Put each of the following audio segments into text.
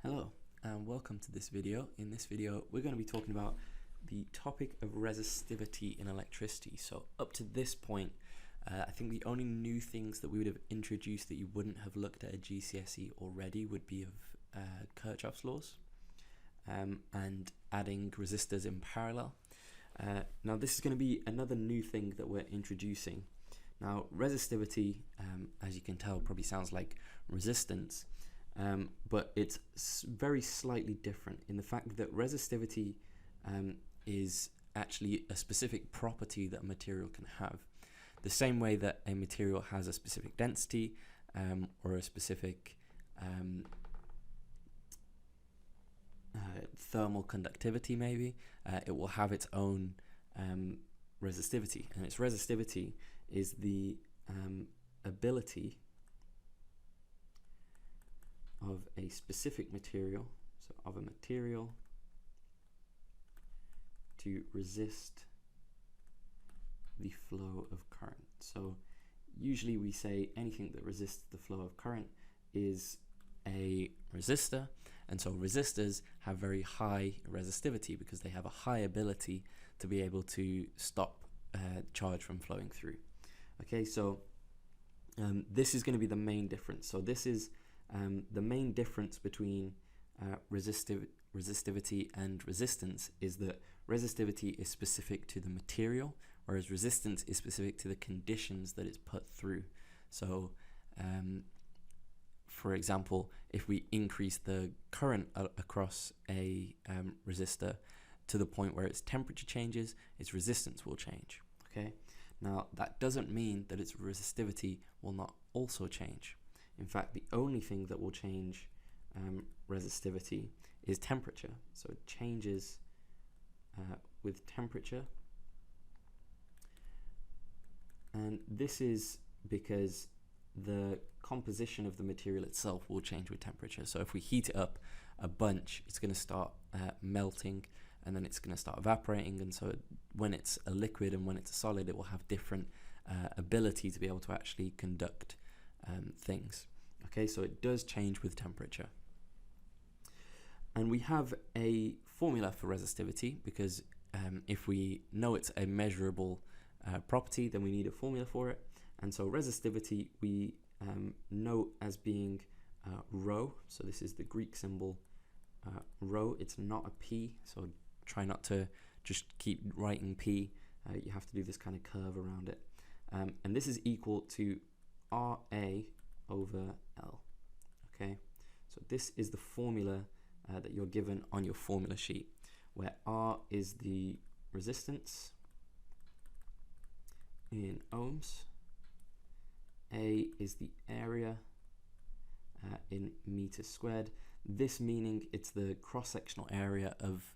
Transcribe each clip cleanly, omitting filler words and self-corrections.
Hello and welcome to this video. In this video we're going to be talking about the topic of resistivity in electricity. So up to this point I think the only new things that we would have introduced that you wouldn't have looked at a GCSE already would be of Kirchhoff's laws and adding resistors in parallel. Now this is going to be another new thing that we're introducing. Now resistivity, as you can tell, probably sounds like resistance. But it's very slightly different in the fact that resistivity is actually a specific property that a material can have. The same way that a material has a specific density or a specific thermal conductivity, maybe, it will have its own resistivity. And its resistivity is the ability of a specific material, so of a material to resist the flow of current. So usually we say anything that resists the flow of current is a resistor, and so resistors have very high resistivity because they have a high ability to be able to stop charge from flowing through. Okay, so this is going to be the main difference. So this is the main difference between resistivity and resistance is that resistivity is specific to the material, whereas resistance is specific to the conditions that it's put through. So, for example, if we increase the current across a resistor to the point where its temperature changes, its resistance will change. Okay. Now that doesn't mean that its resistivity will not also change. In fact, the only thing that will change resistivity is temperature. So it changes with temperature. And this is because the composition of the material itself will change with temperature. So if we heat it up a bunch, it's going to start melting, and then it's going to start evaporating. And so when it's a liquid and when it's a solid, it will have different ability to be able to actually conduct things. Okay, so it does change with temperature. And we have a formula for resistivity because if we know it's a measurable property, then we need a formula for it. And so resistivity we know as being rho. So this is the Greek symbol rho. It's not a P, so try not to just keep writing P. You have to do this kind of curve around it. And this is equal to RA over L. Okay, so this is the formula that you're given on your formula sheet, where R is the resistance in ohms, A is the area in meters squared, this meaning it's the cross-sectional area of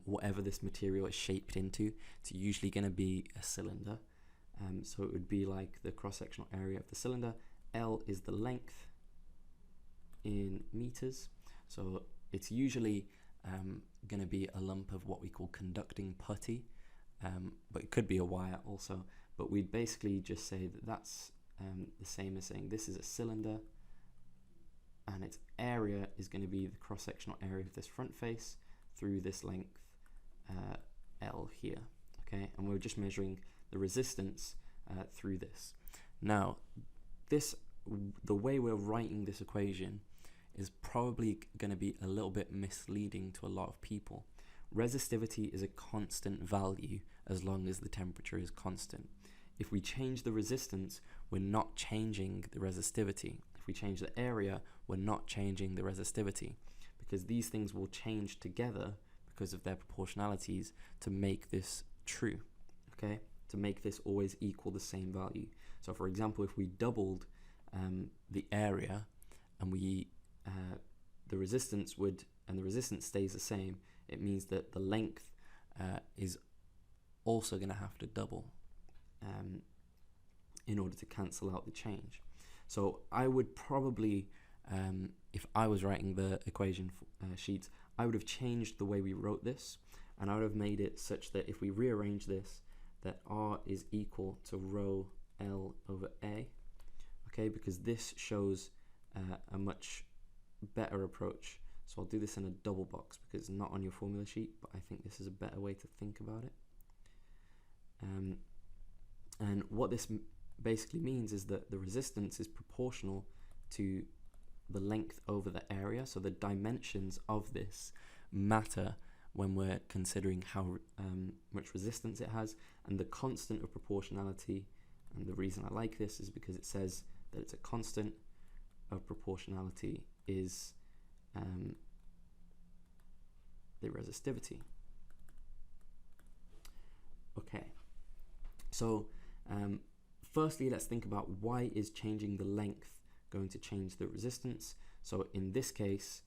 whatever this material is shaped into. It's usually going to be a cylinder, so it would be like the cross-sectional area of the cylinder. L is the length in meters, so it's usually going to be a lump of what we call conducting putty, but it could be a wire also. But we'd basically just say that that's the same as saying this is a cylinder, and its area is going to be the cross-sectional area of this front face through this length L here. Okay, and we're just measuring the resistance through this. Now, the way we're writing this equation is probably going to be a little bit misleading to a lot of people. Resistivity is a constant value as long as the temperature is constant. If we change the resistance, we're not changing the resistivity. If we change the area, we're not changing the resistivity, because these things will change together because of their proportionalities to make this true, okay? To make this always equal the same value. So for example, if we doubled the area and the resistance stays the same, it means that the length is also going to have to double in order to cancel out the change. So I would probably, if I was writing the equation sheets, I would have changed the way we wrote this, and I would have made it such that if we rearrange this, that R is equal to rho L over A, okay, because this shows a much better approach. So I'll do this in a double box because it's not on your formula sheet, but I think this is a better way to think about it. And what this basically means is that the resistance is proportional to the length over the area. So the dimensions of this matter when we're considering how much resistance it has, and the constant of proportionality. And the reason I like this is because it says that it's a constant of proportionality is the resistivity. Okay, so firstly, let's think about why is changing the length going to change the resistance. So in this case,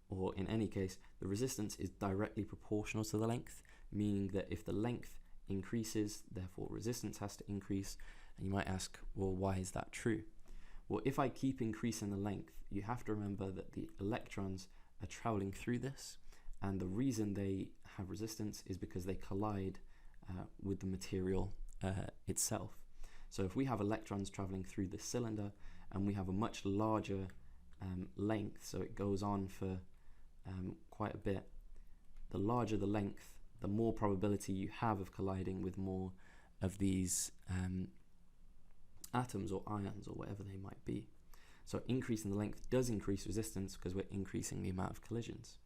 or in any case, the resistance is directly proportional to the length, meaning that if the length increases, therefore resistance has to increase. And you might ask, well, why is that true? Well, if I keep increasing the length, you have to remember that the electrons are traveling through this, and the reason they have resistance is because they collide with the material itself. So if we have electrons traveling through the cylinder and we have a much larger length, so it goes on for quite a bit, the larger the length, the more probability you have of colliding with more of these atoms or ions or whatever they might be. So increasing the length does increase resistance because we're increasing the amount of collisions.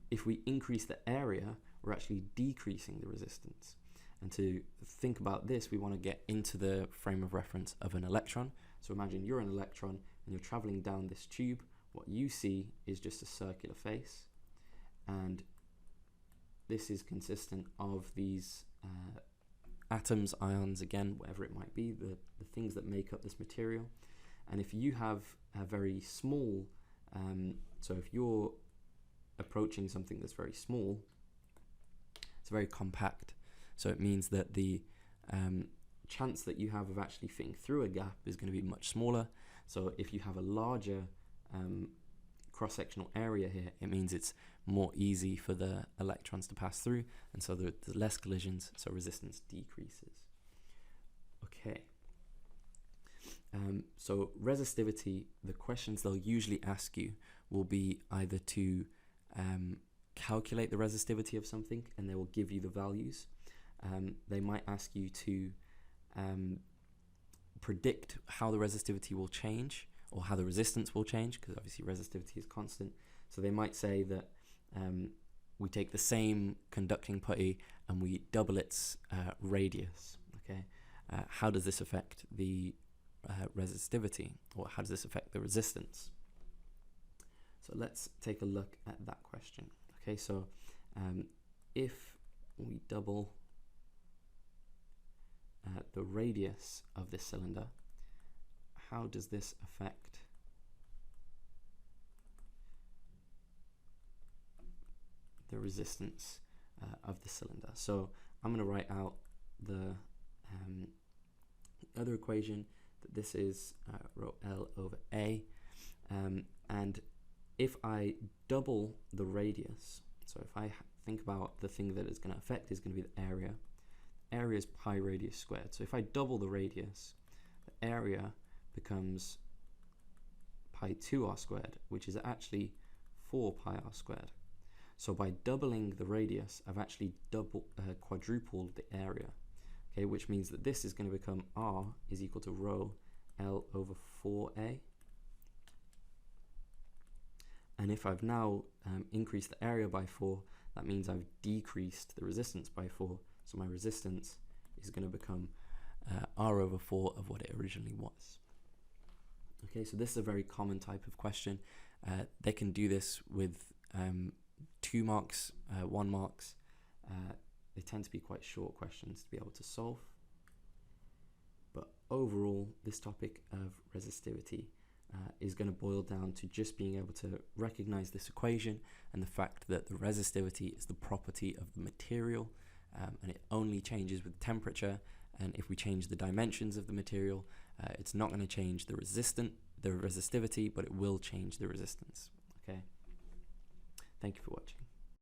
If we increase the area, we're actually decreasing the resistance. And to think about this, we want to get into the frame of reference of an electron. So imagine you're an electron and you're traveling down this tube. What you see is just a circular face, and this is consistent of these atoms, ions, again, whatever it might be, the things that make up this material. And if you have a very small, so if you're approaching something that's very small, it's very compact. So it means that the chance that you have of actually fitting through a gap is going to be much smaller. So if you have a larger cross-sectional area here, it means it's more easy for the electrons to pass through, and so there's less collisions, so resistance decreases. Okay. So resistivity, the questions they'll usually ask you will be either to calculate the resistivity of something, and they will give you the values. They might ask you to predict how the resistivity will change, or how the resistance will change, because obviously resistivity is constant. So they might say that we take the same conducting putty and we double its radius. Okay, how does this affect the resistivity, or how does this affect the resistance? So let's take a look at that question. Okay, so if we double the radius of this cylinder, how does this affect the resistance of the cylinder? So I'm going to write out the other equation, that this is rho L over A, and if I double the radius, so if I think about the thing that it's going to affect is going to be the area. Area is pi radius squared. So if I double the radius, the area becomes pi 2r squared, which is actually 4 pi r squared. So by doubling the radius, I've actually quadrupled the area, okay, which means that this is going to become r is equal to rho L over 4a. And if I've now increased the area by 4, that means I've decreased the resistance by 4. So my resistance is going to become r over 4 of what it originally was. Okay, so this is a very common type of question. They can do this with 2 marks, 1 marks. They tend to be quite short questions to be able to solve. But overall, this topic of resistivity is going to boil down to just being able to recognize this equation and the fact that the resistivity is the property of the material, and it only changes with temperature. And if we change the dimensions of the material, it's not going to change the resistivity, but it will change the resistance. Okay. Thank you for watching.